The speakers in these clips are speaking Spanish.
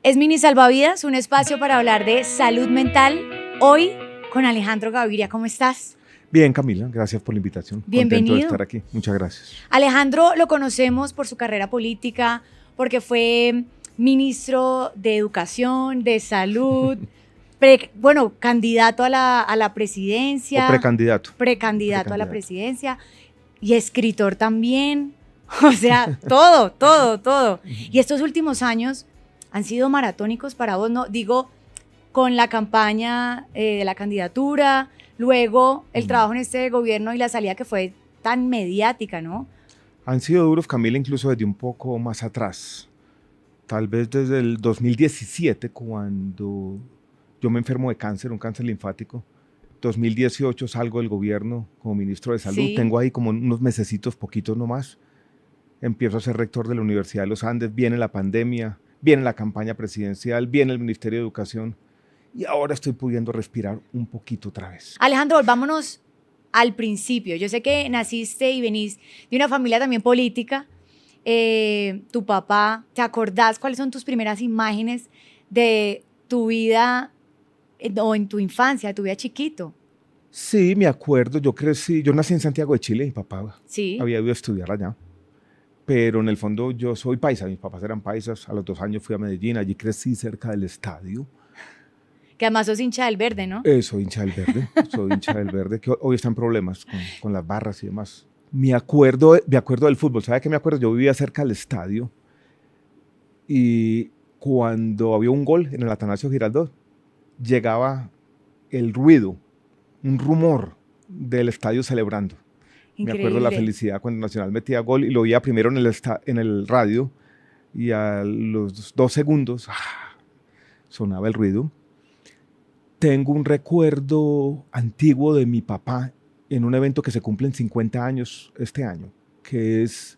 Es Mini Salvavidas, un espacio para hablar de salud mental. Hoy con Alejandro Gaviria. ¿Cómo estás? Bien, Camila, gracias por la invitación. Bienvenido. Contento de estar aquí. Muchas gracias. Alejandro lo conocemos por su carrera política, porque fue ministro de Educación, de Salud, candidato a la presidencia. O precandidato. Precandidato a la presidencia y escritor también. O sea, todo. Y estos últimos años han sido maratónicos para vos, ¿no? Digo, con la campaña de la candidatura, luego el trabajo en este gobierno y la salida que fue tan mediática, ¿no? Han sido duros, Camila, incluso desde un poco más atrás. Tal vez desde el 2017, cuando yo me enfermo de cáncer, un cáncer linfático. 2018 salgo del gobierno como ministro de Salud. Sí. Tengo ahí como unos mesecitos, poquitos nomás. Empiezo a ser rector de la Universidad de los Andes. Viene la pandemia, viene la campaña presidencial, viene el Ministerio de Educación. Y ahora estoy pudiendo respirar un poquito otra vez. Alejandro, volvámonos al principio. Yo sé que naciste y venís de una familia también política. Tu papá, ¿te acordás cuáles son tus primeras imágenes de tu vida o en tu infancia, de tu vida chiquito? Sí, me acuerdo. Yo nací en Santiago de Chile. Mi papá Sí. había ido a estudiar allá. Pero en el fondo yo soy paisa. Mis papás eran paisas. A los 2 años fui a Medellín. Allí crecí cerca del estadio. Que además sos hincha del Verde, ¿no? Soy hincha del Verde. Soy hincha del Verde, que hoy está en problemas con las barras y demás. Me acuerdo del fútbol. ¿Sabe qué me acuerdo? Yo vivía cerca del estadio y cuando había un gol en el Atanasio Girardot, llegaba el ruido, un rumor del estadio celebrando. Increíble. Me acuerdo la felicidad cuando Nacional metía gol y lo oía primero en el radio y a los 2 segundos sonaba el ruido. Tengo un recuerdo antiguo de mi papá en un evento que se cumplen 50 años este año, que es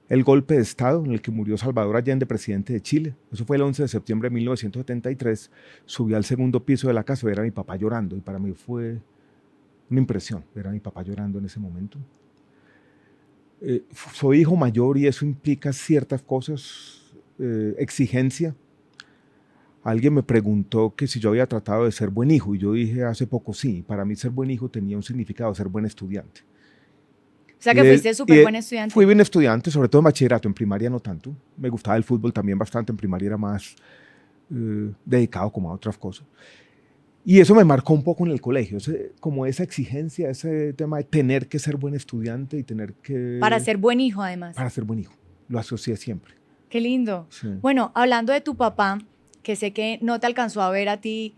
el golpe de Estado en el que murió Salvador Allende, presidente de Chile. Eso fue el 11 de septiembre de 1973. Subí al segundo piso de la casa y ver a mi papá llorando y para mí fue una impresión ver a mi papá llorando en ese momento. Soy hijo mayor y eso implica ciertas cosas, exigencia. Alguien me preguntó que si yo había tratado de ser buen hijo y yo dije hace poco sí. Para mí ser buen hijo tenía un significado, ser buen estudiante. O sea que fuiste súper buen estudiante. Fui buen estudiante, sobre todo en bachillerato, en primaria no tanto. Me gustaba el fútbol también bastante, en primaria era más dedicado como a otras cosas. Y eso me marcó un poco en el colegio, como esa exigencia, ese tema de tener que ser buen estudiante y tener que... Para ser buen hijo, además. Para ser buen hijo, lo asocié siempre. Qué lindo. Sí. Bueno, hablando de tu papá, que sé que no te alcanzó a ver a ti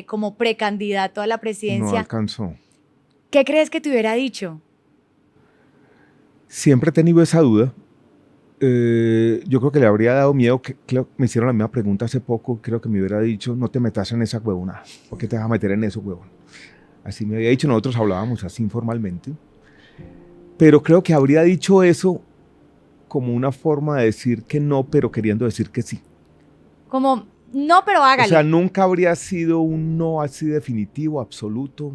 como precandidato a la presidencia. No alcanzó. ¿Qué crees que te hubiera dicho? Siempre he tenido esa duda. Yo creo que le habría dado miedo, me hicieron la misma pregunta hace poco, creo que me hubiera dicho, no te metas en esa huevona, ¿por qué te vas a meter en eso, huevón? Así me había dicho, nosotros hablábamos así informalmente, pero creo que habría dicho eso como una forma de decir que no, pero queriendo decir que sí. Como, no, pero hágale. O sea, nunca habría sido un no así definitivo, absoluto,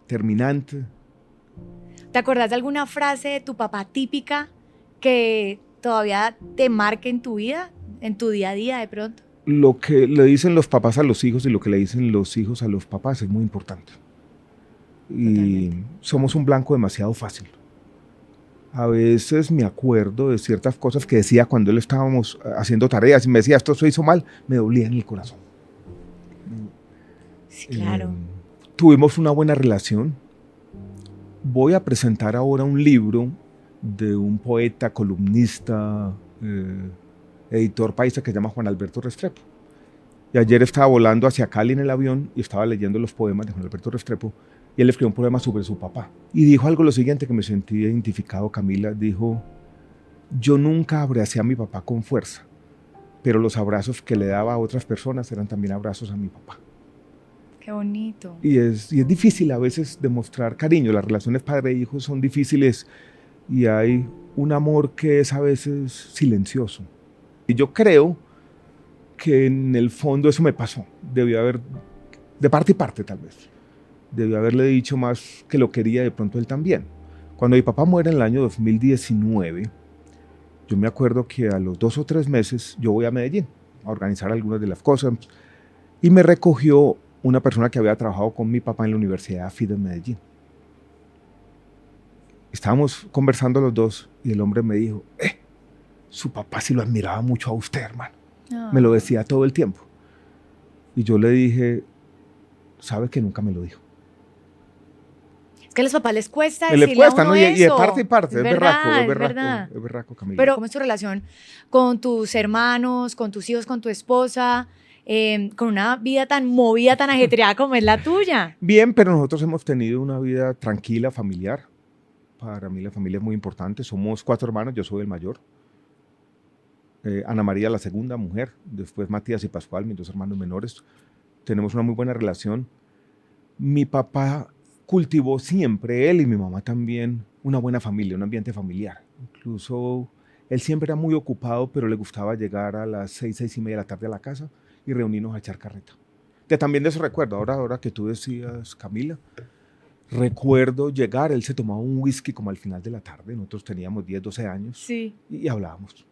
terminante. ¿Te acordás de alguna frase de tu papá típica que todavía te marque en tu vida, en tu día a día de pronto? Lo que le dicen los papás a los hijos y lo que le dicen los hijos a los papás es muy importante. Y somos un blanco demasiado fácil. A veces me acuerdo de ciertas cosas que decía cuando él estábamos haciendo tareas y me decía, esto se hizo mal, me dolía en el corazón. Sí, claro. Tuvimos una buena relación. Voy a presentar ahora un libro de un poeta, columnista, editor paisa que se llama Juan Alberto Restrepo. Y ayer estaba volando hacia Cali en el avión y estaba leyendo los poemas de Juan Alberto Restrepo y él escribió un poema sobre su papá. Y dijo algo lo siguiente que me sentí identificado, Camila. Dijo, yo nunca abracé a mi papá con fuerza, pero los abrazos que le daba a otras personas eran también abrazos a mi papá. Qué bonito. Y es difícil a veces demostrar cariño. Las relaciones padre-hijo son difíciles y hay un amor que es a veces silencioso. Y yo creo que en el fondo eso me pasó. Debió haber, de parte y parte tal vez, debió haberle dicho más que lo quería de pronto él también. Cuando mi papá muere en el año 2019, yo me acuerdo que a los 2 o 3 meses yo voy a Medellín. a organizar algunas de las cosas. Y me recogió una persona que había trabajado con mi papá en la Universidad AFID de Medellín. Estábamos conversando los dos y el hombre me dijo, su papá sí lo admiraba mucho a usted, hermano. Me lo decía todo el tiempo. Y yo le dije, ¿sabe que nunca me lo dijo? Es que a los papás les cuesta Les decirle cuesta, a uno ¿no? Y de eso. parte y parte, es verdad. berraco, Camila. Pero ¿cómo es tu relación con tus hermanos, con tus hijos, con tu esposa, con una vida tan movida, tan ajetreada como es la tuya? Bien, pero nosotros hemos tenido una vida tranquila, familiar. Para mí la familia es muy importante. Somos 4 hermanos, yo soy el mayor. Ana María, la segunda mujer. Después Matías y Pascual, mis 2 hermanos menores. Tenemos una muy buena relación. Mi papá cultivó siempre, él y mi mamá también, una buena familia, un ambiente familiar. Incluso él siempre era muy ocupado, pero le gustaba llegar a las 6:30 de la tarde a la casa y reunirnos a echar carreta. También de eso recuerdo, ahora que tú decías, Camila, recuerdo llegar, él se tomaba un whisky como al final de la tarde, nosotros teníamos 10, 12 años Sí. y hablábamos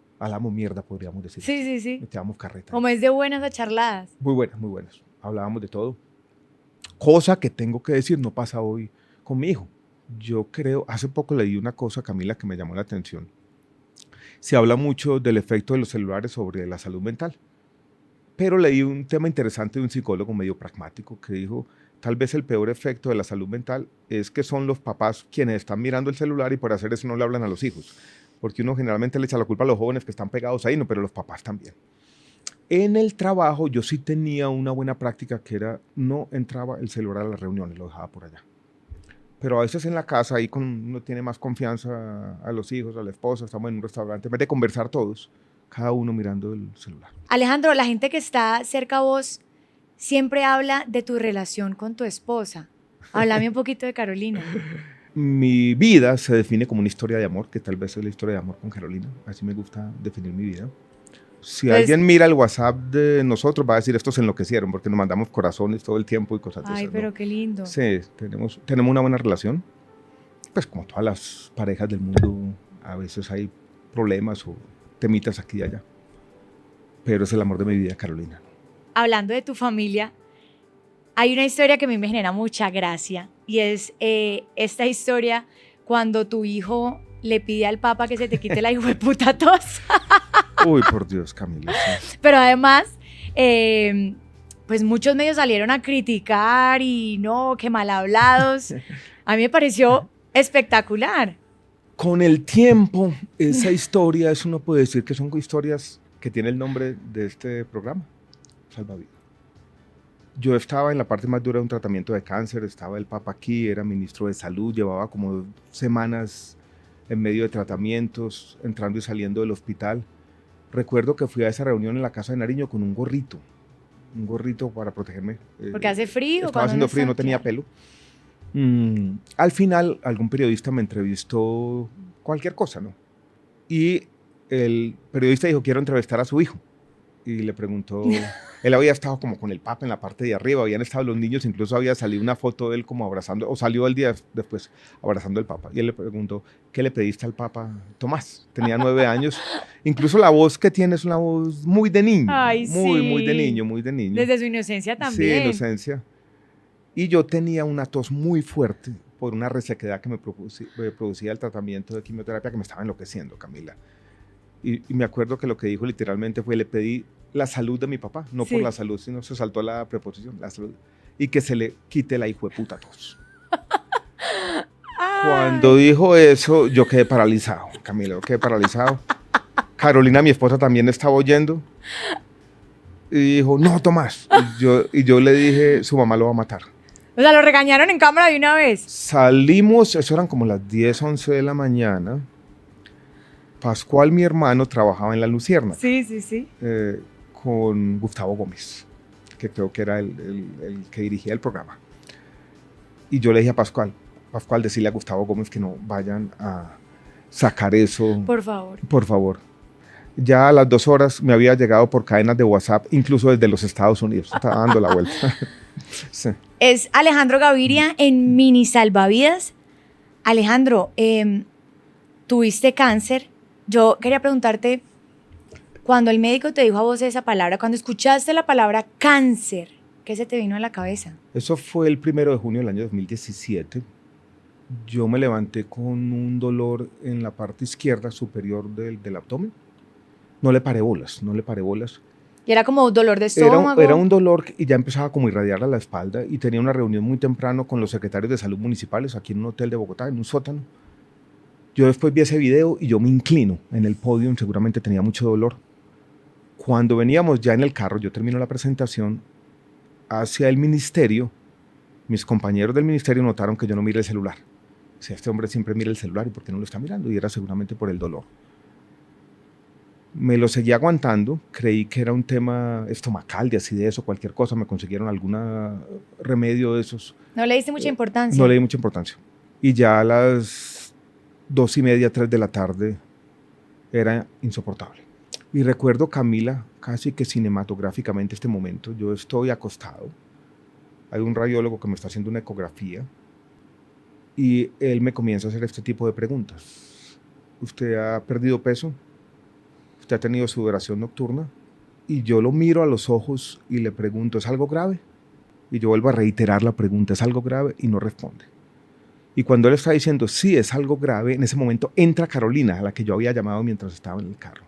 mierda, podríamos decir. Sí. Echábamos carreta. Como es de buenas a charladas. Muy buenas. Hablábamos de todo. Cosa que tengo que decir, no pasa hoy con mi hijo. Yo creo, hace poco leí una cosa, Camila, que me llamó la atención. Se habla mucho del efecto de los celulares sobre la salud mental, pero leí un tema interesante de un psicólogo medio pragmático que dijo, tal vez el peor efecto de la salud mental es que son los papás quienes están mirando el celular y por hacer eso no le hablan a los hijos, porque uno generalmente le echa la culpa a los jóvenes que están pegados ahí, no, pero los papás también. En el trabajo yo sí tenía una buena práctica que era no entraba el celular a las reuniones, lo dejaba por allá. Pero a veces en la casa, ahí uno tiene más confianza a los hijos, a la esposa, estamos en un restaurante, en vez de conversar todos, cada uno mirando el celular. Alejandro, la gente que está cerca a vos siempre habla de tu relación con tu esposa. Háblame un poquito de Carolina. Mi vida se define como una historia de amor, que tal vez es la historia de amor con Carolina, así me gusta definir mi vida. Si pues, alguien mira el WhatsApp de nosotros, va a decir, estos se enloquecieron, porque nos mandamos corazones todo el tiempo y cosas de esas. Ay, pero ¿no? qué lindo. Sí, tenemos una buena relación. Pues como todas las parejas del mundo, a veces hay problemas o temitas aquí y allá. Pero es el amor de mi vida, Carolina. Hablando de tu familia, hay una historia que a mí me genera mucha gracia, y es esta historia cuando tu hijo le pide al Papa que se te quite la hijueputa tos. Uy, por Dios, Camila. Sí. Pero además, pues muchos medios salieron a criticar y no, qué mal hablados. A mí me pareció espectacular. Con el tiempo, esa historia, eso uno puede decir que son historias que tienen el nombre de este programa, Salvavidas. Yo estaba en la parte más dura de un tratamiento de cáncer, estaba el Papa aquí, era ministro de salud, llevaba como 2 semanas en medio de tratamientos, entrando y saliendo del hospital. Recuerdo que fui a esa reunión en la casa de Nariño con un gorrito para protegerme. Porque hace frío. Estaba haciendo frío, no tenía pelo. Al final, algún periodista me entrevistó cualquier cosa, ¿no? Y el periodista dijo, quiero entrevistar a su hijo. Y le preguntó, él había estado como con el Papa en la parte de arriba, habían estado los niños, incluso había salido una foto de él como abrazando, o salió el día después abrazando al Papa. Y él le preguntó, ¿qué le pediste al Papa Tomás? Tenía 9 años. Incluso la voz que tiene es una voz muy de niño. Ay, muy de niño. Desde su inocencia también. Sí, inocencia. Y yo tenía una tos muy fuerte por una resequedad que me producía el tratamiento de quimioterapia que me estaba enloqueciendo, Camila. Y me acuerdo que lo que dijo literalmente fue, le pedí la salud de mi papá, no por la salud, sino se saltó la preposición, la salud, y que se le quite la hijueputa tos. Cuando dijo eso, yo quedé paralizado, Camila, yo quedé paralizado. Carolina, mi esposa, también estaba oyendo, y dijo, no, Tomás. Y yo le dije, su mamá lo va a matar. O sea, lo regañaron en cámara de una vez. Salimos, eso eran como las 10, 11 de la mañana. Pascual, mi hermano, trabajaba en La Luciérnaga. Sí. Con Gustavo Gómez, que creo que era el que dirigía el programa. Y yo le dije a Pascual, decirle a Gustavo Gómez que no vayan a sacar eso. Por favor. Por favor. Ya a las 2 horas me había llegado por cadenas de WhatsApp, incluso desde los Estados Unidos. Estaba dando la vuelta. Sí. Es Alejandro Gaviria en Mini Salvavidas. Alejandro, tuviste cáncer. Yo quería preguntarte, Cuando el médico te dijo a vos esa palabra, cuando escuchaste la palabra cáncer, ¿qué se te vino a la cabeza? Eso fue el 1 de junio del año 2017. Yo me levanté con un dolor en la parte izquierda superior del abdomen. No le paré bolas. Y era como dolor de estómago. Era un dolor y ya empezaba como a irradiar a la espalda y tenía una reunión muy temprano con los secretarios de salud municipales aquí en un hotel de Bogotá, en un sótano. Yo después vi ese video y yo me inclino en el podio, seguramente tenía mucho dolor. Cuando veníamos ya en el carro, yo termino la presentación, hacia el ministerio, mis compañeros del ministerio notaron que yo no miré el celular. O sea, este hombre siempre mira el celular, ¿y por qué no lo está mirando? Y era seguramente por el dolor. Me lo seguí aguantando, creí que era un tema estomacal, de acidez o cualquier cosa, me consiguieron algún remedio de esos. ¿No le diste mucha importancia? No le di mucha importancia. Y ya a las 2:30, 3 de la tarde, era insoportable. Y recuerdo, Camila, casi que cinematográficamente este momento, yo estoy acostado, hay un radiólogo que me está haciendo una ecografía y él me comienza a hacer este tipo de preguntas. ¿Usted ha perdido peso? ¿Usted ha tenido sudoración nocturna? Y yo lo miro a los ojos y le pregunto, ¿es algo grave? Y yo vuelvo a reiterar la pregunta, ¿es algo grave? Y no responde. Y cuando él está diciendo, sí, es algo grave, en ese momento entra Carolina, a la que yo había llamado mientras estaba en el carro.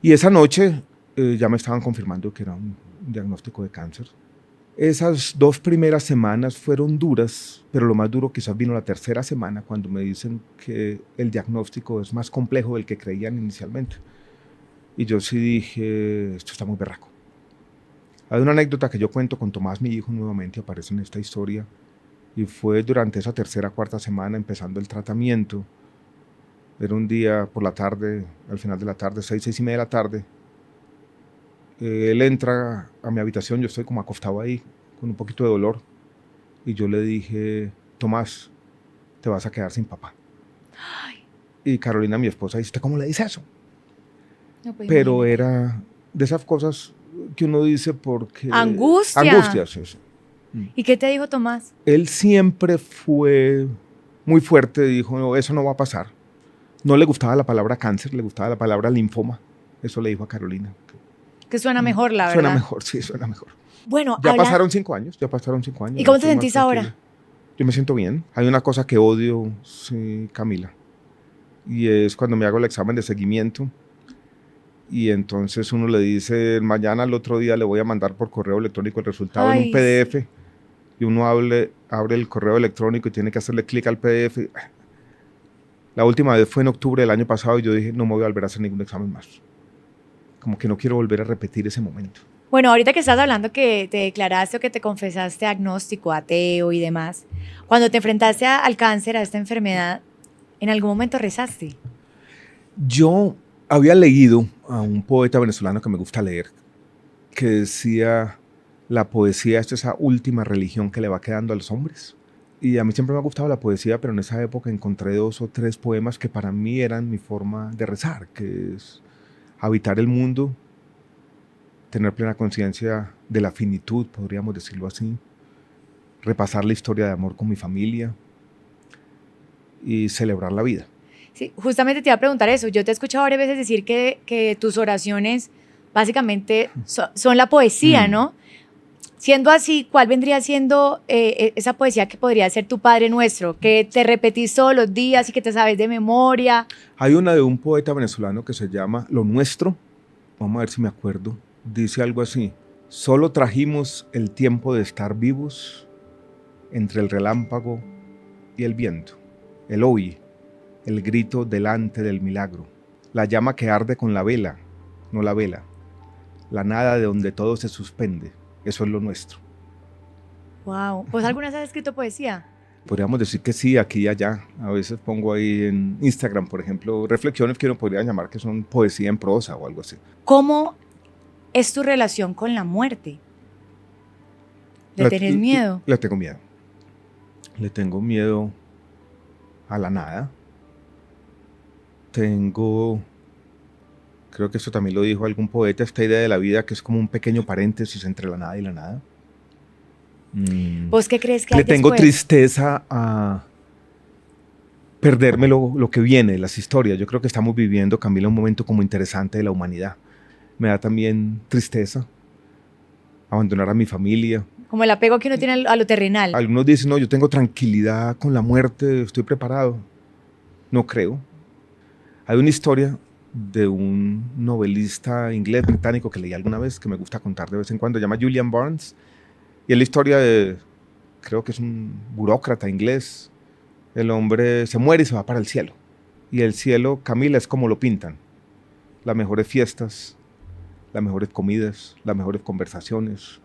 Y esa noche ya me estaban confirmando que era un diagnóstico de cáncer. Esas 2 primeras semanas fueron duras, pero lo más duro quizás vino la tercera semana, cuando me dicen que el diagnóstico es más complejo del que creían inicialmente. Y yo sí dije, esto está muy berraco. Hay una anécdota que yo cuento con Tomás, mi hijo, nuevamente aparece en esta historia, y fue durante esa tercera, cuarta semana, empezando el tratamiento. Era un día por la tarde, al final de la tarde, 6:30 de la tarde. Él entra a mi habitación, yo estoy como acostado ahí, con un poquito de dolor. Y yo le dije, Tomás, te vas a quedar sin papá. Ay. Y Carolina, mi esposa, dice, ¿usted cómo le dice eso? No, pues, Pero era de esas cosas que uno dice porque... Angustia. Angustias, eso. ¿Y qué te dijo Tomás? Él siempre fue muy fuerte, dijo, no, eso no va a pasar. No le gustaba la palabra cáncer, le gustaba la palabra linfoma. Eso le dijo a Carolina. Que suena mejor, la verdad. Suena mejor, sí, suena mejor. Bueno, Ya pasaron 5 años. ¿Y cómo te sentís ahora? Yo me siento bien. Hay una cosa que odio, sí, Camila, y es cuando me hago el examen de seguimiento y entonces uno le dice, mañana al otro día le voy a mandar por correo electrónico el resultado en un PDF, sí. Y uno abre el correo electrónico y tiene que hacerle clic al PDF. La última vez fue en octubre del año pasado y yo dije, no me voy a volver a hacer ningún examen más. Como que no quiero volver a repetir ese momento. Bueno, ahorita que estás hablando que te declaraste o que te confesaste agnóstico, ateo y demás, cuando te enfrentaste al cáncer, a esta enfermedad, ¿en algún momento rezaste? Yo había leído a un poeta venezolano que me gusta leer, que decía, la poesía es esa última religión que le va quedando a los hombres. Y a mí siempre me ha gustado la poesía, pero en esa época encontré 2 o 3 poemas que para mí eran mi forma de rezar, que es habitar el mundo, tener plena conciencia de la finitud, podríamos decirlo así, repasar la historia de amor con mi familia y celebrar la vida. Sí, justamente te iba a preguntar eso. Yo te he escuchado varias veces decir que tus oraciones básicamente son la poesía, ¿no? Siendo así, ¿cuál vendría siendo esa poesía que podría ser tu Padre Nuestro? Que te repetís todos los días y que te sabes de memoria. Hay una de un poeta venezolano que se llama Lo Nuestro. Vamos a ver si me acuerdo. Dice algo así. Solo trajimos el tiempo de estar vivos entre el relámpago y el viento. El hoy, el grito delante del milagro. La llama que arde con la vela, no la vela. La nada de donde todo se suspende. Eso es lo nuestro. Wow. ¿Vos alguna vez has escrito poesía? Podríamos decir que sí, aquí y allá. A veces pongo ahí en Instagram, por ejemplo, reflexiones que uno podría llamar que son poesía en prosa o algo así. ¿Cómo es tu relación con la muerte? ¿Le tenés miedo? Le tengo miedo. Le tengo miedo a la nada. Creo que esto también lo dijo algún poeta, esta idea de la vida que es como un pequeño paréntesis entre la nada y la nada. ¿Vos qué crees que hay Le tengo después? tristeza a perderme lo que viene, las historias. Yo creo que estamos viviendo, Camila, un momento como interesante de la humanidad. Me da también tristeza abandonar a mi familia. Como el apego que uno tiene a lo terrenal. Algunos dicen, no, yo tengo tranquilidad con la muerte, estoy preparado. No creo. Hay una historia de un novelista inglés británico que leí alguna vez, que me gusta contar de vez en cuando, se llama Julian Barnes, y es la historia de, creo que es un burócrata inglés. El hombre se muere y se va para el cielo. Y el cielo, Camila, es como lo pintan. Las mejores fiestas, las mejores comidas, las mejores conversaciones,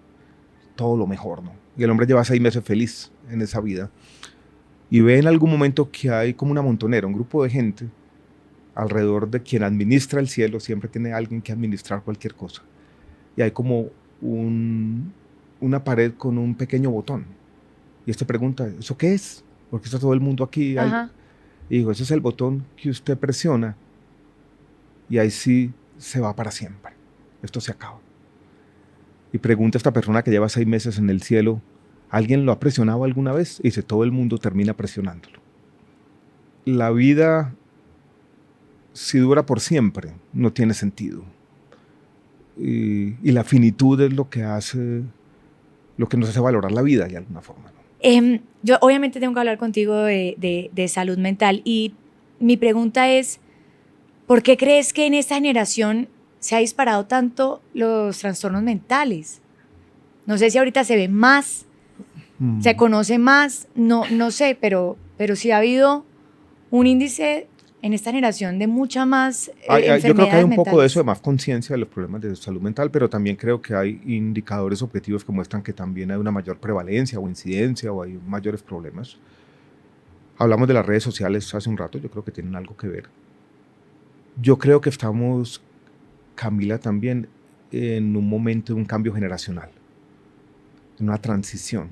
todo lo mejor, ¿no? Y el hombre lleva 6 meses feliz en esa vida. Y ve en algún momento que hay como una montonera, un grupo de gente alrededor de quien administra el cielo. Siempre tiene alguien que administrar cualquier cosa. Y hay como una pared con un pequeño botón. Y este pregunta, ¿eso qué es? Porque está todo el mundo aquí. Y digo, ese es el botón que usted presiona y ahí sí se va para siempre. Esto se acaba. Y pregunta a esta persona que lleva 6 meses en el cielo, ¿alguien lo ha presionado alguna vez? Y dice, todo el mundo termina presionándolo. La vida, si dura por siempre, no tiene sentido. Y la finitud es lo que nos hace valorar la vida de alguna forma, ¿no? Yo obviamente tengo que hablar contigo de salud mental, y mi pregunta es, ¿por qué crees que en esta generación se ha disparado tanto los trastornos mentales? No sé si ahorita se ve más, se conoce más, no sé, pero sí ha habido un índice en esta generación de mucha más enfermedades yo creo que hay un mentales. poco de eso, de más conciencia de los problemas de salud mental, pero también creo que hay indicadores objetivos que muestran que también hay una mayor prevalencia o incidencia o hay mayores problemas. Hablamos de las redes sociales hace un rato, yo creo que tienen algo que ver. Yo creo que estamos, Camila, también en un momento de un cambio generacional, en una transición.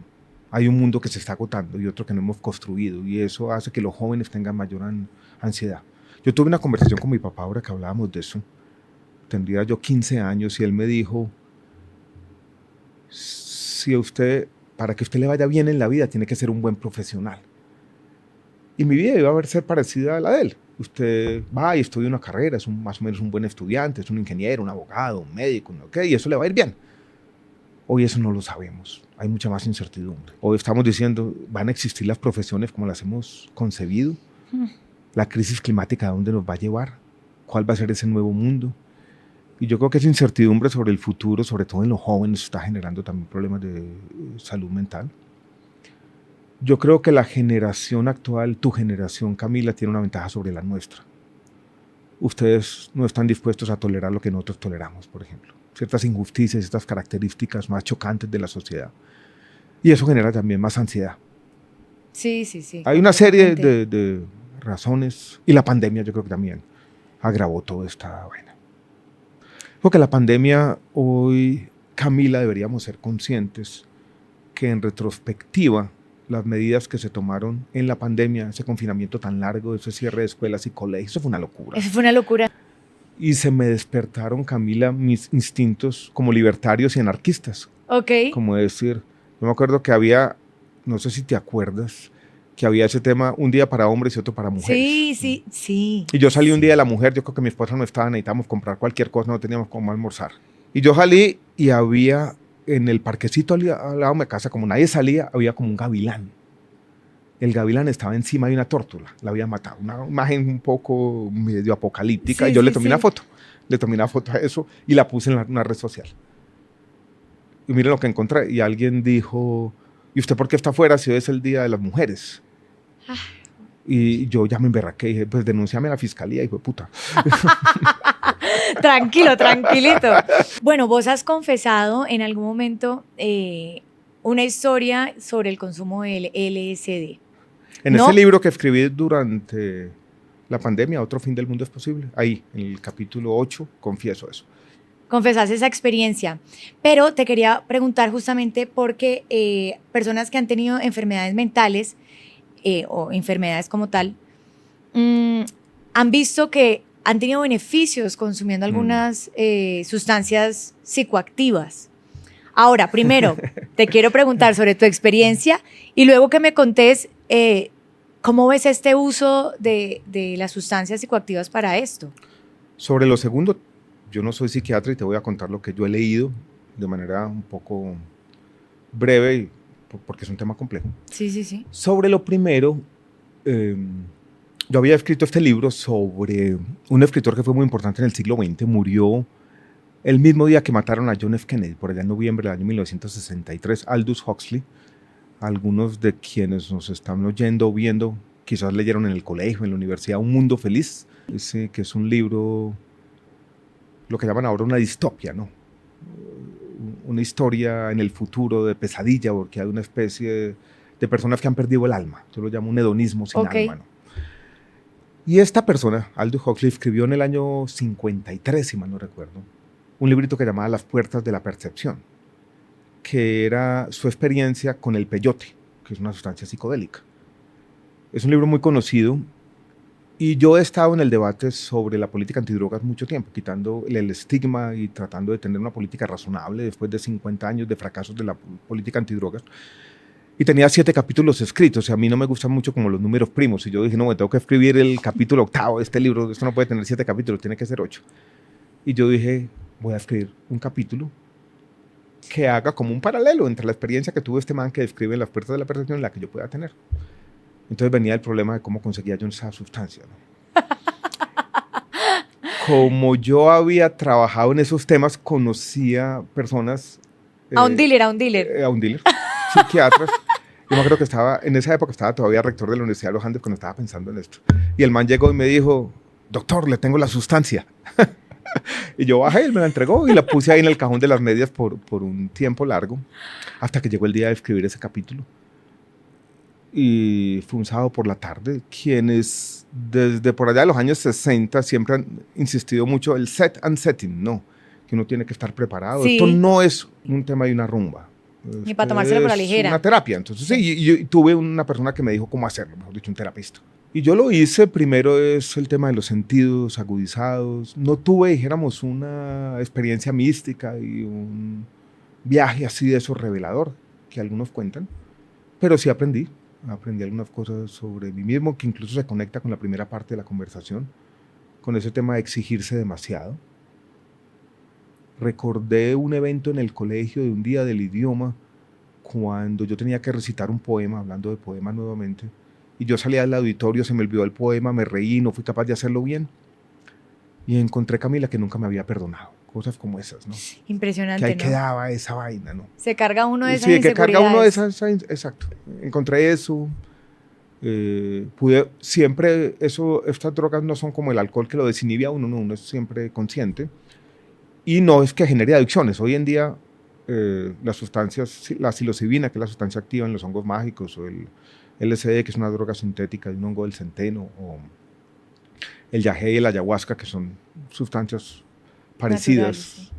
Hay un mundo que se está agotando y otro que no hemos construido, y eso hace que los jóvenes tengan mayor ansiedad. Yo tuve una conversación con mi papá ahora que hablábamos de eso. Tendría yo 15 años y él me dijo, para que usted le vaya bien en la vida, tiene que ser un buen profesional. Y mi vida iba a ser parecida a la de él. Usted va y estudia una carrera, es más o menos un buen estudiante, es un ingeniero, un abogado, un médico, ¿no? Y eso le va a ir bien. Hoy eso no lo sabemos, hay mucha más incertidumbre. Hoy estamos diciendo, ¿van a existir las profesiones como las hemos concebido? La crisis climática, ¿a dónde nos va a llevar? ¿Cuál va a ser ese nuevo mundo? Y yo creo que esa incertidumbre sobre el futuro, sobre todo en los jóvenes, está generando también problemas de salud mental. Yo creo que la generación actual, tu generación, Camila, tiene una ventaja sobre la nuestra. Ustedes no están dispuestos a tolerar lo que nosotros toleramos, por ejemplo. Ciertas injusticias, estas características más chocantes de la sociedad. Y eso genera también más ansiedad. Sí. Hay una serie de razones, y la pandemia yo creo que también agravó toda esta vaina. Porque la pandemia hoy, Camila, deberíamos ser conscientes que en retrospectiva las medidas que se tomaron en la pandemia, ese confinamiento tan largo, ese cierre de escuelas y colegios, eso fue una locura. Eso fue una locura. Y se me despertaron, Camila, mis instintos como libertarios y anarquistas. Ok. Como decir, yo me acuerdo que había, no sé si te acuerdas, que había ese tema, un día para hombres y otro para mujeres. Sí. Y yo salí un día de la mujer, yo creo que mi esposa no estaba, necesitábamos comprar cualquier cosa, no teníamos cómo almorzar. Y yo salí y había en el parquecito al lado de mi casa, como nadie salía, había como un gavilán. El gavilán estaba encima de una tórtola, la había matado. Una imagen un poco medio apocalíptica, y yo le tomé una foto. Le tomé una foto a eso y la puse en una red social. Y miren lo que encontré. Y alguien dijo, ¿y usted por qué está afuera si hoy es el Día de las Mujeres? Y yo ya me emberraqué y dije, pues denúnciame a la fiscalía, hijo de puta. Tranquilito. Bueno, vos has confesado en algún momento una historia sobre el consumo del LSD. En ese libro que escribí durante la pandemia, Otro fin del mundo es posible, ahí, en el capítulo 8, confieso eso. Confesás esa experiencia, pero te quería preguntar justamente porque personas que han tenido enfermedades mentales o enfermedades como tal, han visto que han tenido beneficios consumiendo algunas sustancias psicoactivas. Ahora, primero, te quiero preguntar sobre tu experiencia y luego que me contés ¿Cómo ves este uso de las sustancias psicoactivas para esto? Sobre lo segundo, yo no soy psiquiatra y te voy a contar lo que yo he leído de manera un poco breve, porque es un tema complejo. Sí, sí, sí. Sobre lo primero, yo había escrito este libro sobre un escritor que fue muy importante en el siglo XX, murió el mismo día que mataron a John F. Kennedy, por allá en noviembre del año 1963, Aldous Huxley. Algunos de quienes nos están oyendo o viendo, quizás leyeron en el colegio, en la universidad, Un Mundo Feliz, que es un libro, lo que llaman ahora una distopia, ¿no? Una historia en el futuro de pesadilla, porque hay una especie de personas que han perdido el alma. Yo lo llamo un hedonismo sin alma, ¿no? Y esta persona, Aldous Huxley, escribió en el año 53, si mal no recuerdo, un librito que llamaba Las puertas de la percepción, que era su experiencia con el peyote, que es una sustancia psicodélica. Es un libro muy conocido y yo he estado en el debate sobre la política antidrogas mucho tiempo, quitando el estigma y tratando de tener una política razonable después de 50 años de fracasos de la política antidrogas. Y tenía 7 capítulos escritos, y a mí no me gustan mucho como los números primos, y yo dije, no, me tengo que escribir el capítulo 8º de este libro, esto no puede tener 7 capítulos, tiene que ser 8. Y yo dije, voy a escribir un capítulo que haga como un paralelo entre la experiencia que tuvo este man que describe en Las puertas de la percepción y la que yo pueda tener. Entonces venía el problema de cómo conseguía yo esa sustancia, ¿no? Como yo había trabajado en esos temas, conocía personas... a un dealer. A un dealer, psiquiatras. Yo me acuerdo que en esa época estaba todavía rector de la Universidad de los Andes cuando estaba pensando en esto. Y el man llegó y me dijo, doctor, le tengo la sustancia. Y yo bajé, él me la entregó y la puse ahí en el cajón de las medias por un tiempo largo, hasta que llegó el día de escribir ese capítulo. Y fue un sábado por la tarde. Quienes desde por allá de los años 60 siempre han insistido mucho el set and setting, ¿no? Que uno tiene que estar preparado. Sí. Esto no es un tema de una rumba. Ni para tomárselo por la ligera. Es una terapia. Entonces, sí, y tuve una persona que me dijo cómo hacerlo, mejor dicho, un terapista. Y yo lo hice. Primero es el tema de los sentidos agudizados. No tuve, dijéramos, una experiencia mística y un viaje así de eso revelador, que algunos cuentan, pero sí aprendí algunas cosas sobre mí mismo, que incluso se conecta con la primera parte de la conversación, con ese tema de exigirse demasiado. Recordé un evento en el colegio de un día del idioma, cuando yo tenía que recitar un poema, hablando de poemas nuevamente, y yo salía del auditorio, se me olvidó el poema, me reí, no fui capaz de hacerlo bien, y encontré a Camila que nunca me había perdonado. Cosas como esas, ¿no? Impresionante, que ahí ¿no? quedaba esa vaina, ¿no? Se carga uno de esas inseguridades. Sí, que carga uno de esas, exacto. Encontré eso. Siempre, estas drogas no son como el alcohol que lo desinhibe a uno, no, uno es siempre consciente. Y no es que genere adicciones. Hoy en día, las sustancias, la psilocibina, que es la sustancia activa en los hongos mágicos, o el LSD, que es una droga sintética de un hongo del centeno, o el yagé y el ayahuasca, que son sustancias parecidas.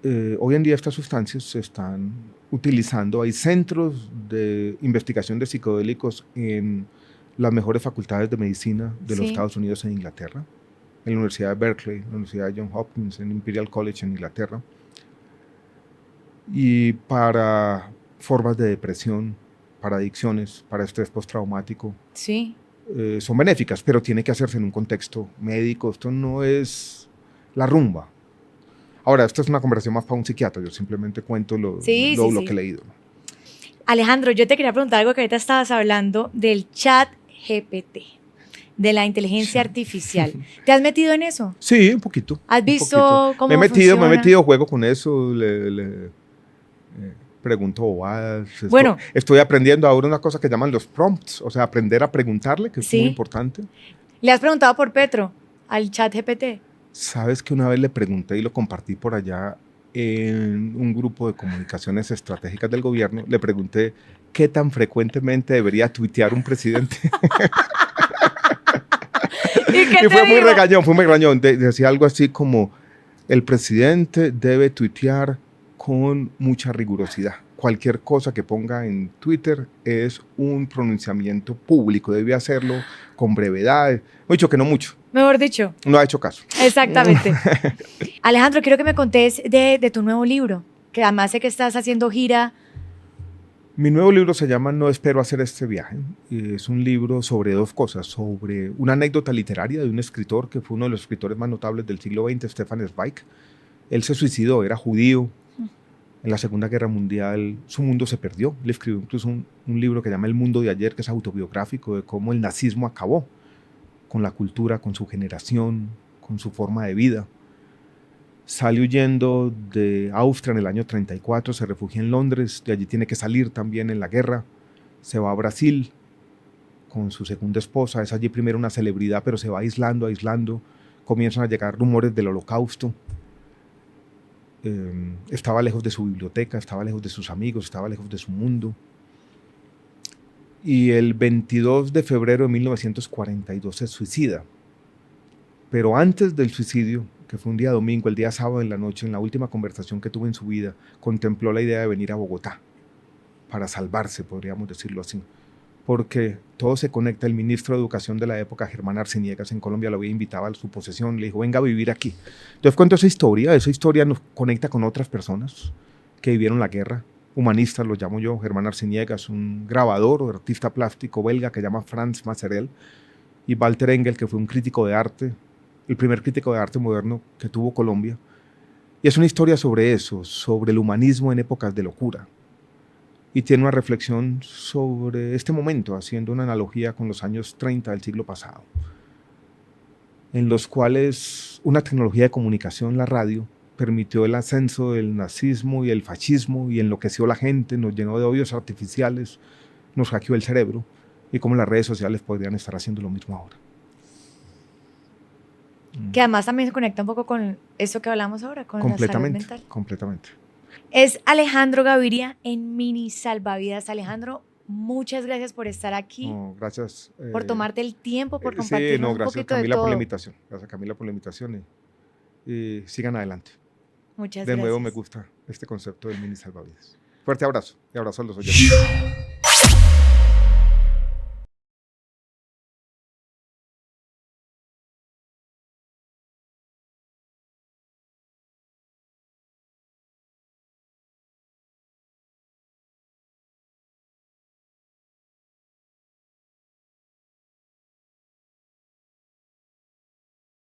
Naturales, sí. Hoy en día estas sustancias se están utilizando. Hay centros de investigación de psicodélicos en las mejores facultades de medicina de los Estados Unidos e Inglaterra, en la Universidad de Berkeley, en la Universidad de Johns Hopkins, en Imperial College en Inglaterra, y para formas de depresión, para adicciones, para estrés postraumático. Sí. Son benéficas, pero tiene que hacerse en un contexto médico. Esto no es la rumba. Ahora, esto es una conversación más para un psiquiatra. Yo simplemente cuento lo que he leído. Alejandro, yo te quería preguntar algo que ahorita estabas hablando del chat GPT, de la inteligencia artificial. ¿Te has metido en eso? Sí, un poquito. ¿Has visto cómo funciona? Me he metido, juego con eso, pregunto bobadas. Bueno. Estoy aprendiendo ahora una cosa que llaman los prompts, o sea, aprender a preguntarle, que es muy importante. ¿Le has preguntado por Petro al chat GPT? Sabes que una vez le pregunté y lo compartí por allá en un grupo de comunicaciones estratégicas del gobierno, le pregunté qué tan frecuentemente debería tuitear un presidente. Y fue muy regañón, decía algo así como, el presidente debe tuitear con mucha rigurosidad. Cualquier cosa que ponga en Twitter es un pronunciamiento público, debe hacerlo con brevedad. He dicho que no mucho. Mejor dicho. No ha hecho caso. Exactamente. Alejandro, quiero que me contés de tu nuevo libro, que además sé que estás haciendo gira. Mi nuevo libro se llama No espero hacer este viaje. Es un libro sobre dos cosas, sobre una anécdota literaria de un escritor que fue uno de los escritores más notables del siglo XX, Stefan Zweig. Él se suicidó, era judío. En la Segunda Guerra Mundial su mundo se perdió. Él escribió incluso un libro que se llama El mundo de ayer, que es autobiográfico de cómo el nazismo acabó con la cultura, con su generación, con su forma de vida. Sale huyendo de Austria en el año 34, se refugia en Londres, de allí tiene que salir también en la guerra, se va a Brasil con su segunda esposa, es allí primero una celebridad, pero se va aislando, comienzan a llegar rumores del Holocausto. Estaba lejos de su biblioteca, estaba lejos de sus amigos, estaba lejos de su mundo. Y el 22 de febrero de 1942 se suicida. Pero antes del suicidio, que fue un día domingo, el día sábado en la noche, en la última conversación que tuvo en su vida, contempló la idea de venir a Bogotá para salvarse, podríamos decirlo así. Porque todo se conecta. El ministro de Educación de la época, Germán Arciniegas, en Colombia lo había invitado a su posesión, le dijo, venga a vivir aquí. Entonces cuento esa historia nos conecta con otras personas que vivieron la guerra, humanistas los llamo yo. Germán Arciniegas, un grabador o artista plástico belga que se llama Franz Maserel, y Walter Engel, que fue un crítico de arte, el primer crítico de arte moderno que tuvo Colombia. Y es una historia sobre eso, sobre el humanismo en épocas de locura. Y tiene una reflexión sobre este momento, haciendo una analogía con los años 30 del siglo pasado, en los cuales una tecnología de comunicación, la radio, permitió el ascenso del nazismo y el fascismo y enloqueció a la gente, nos llenó de odios artificiales, nos hackeó el cerebro, y cómo las redes sociales podrían estar haciendo lo mismo ahora. Que además también se conecta un poco con eso que hablamos ahora, con la salud mental. Completamente. Es Alejandro Gaviria en Mini Salvavidas. Alejandro, muchas gracias por estar aquí. No, gracias. Por tomarte el tiempo, por compartir un poquito de todo. Gracias Camila por la invitación. Gracias Camila por la invitación y sigan adelante. Muchas gracias. De nuevo me gusta este concepto del Mini Salvavidas. Fuerte abrazo y abrazo a los oyentes.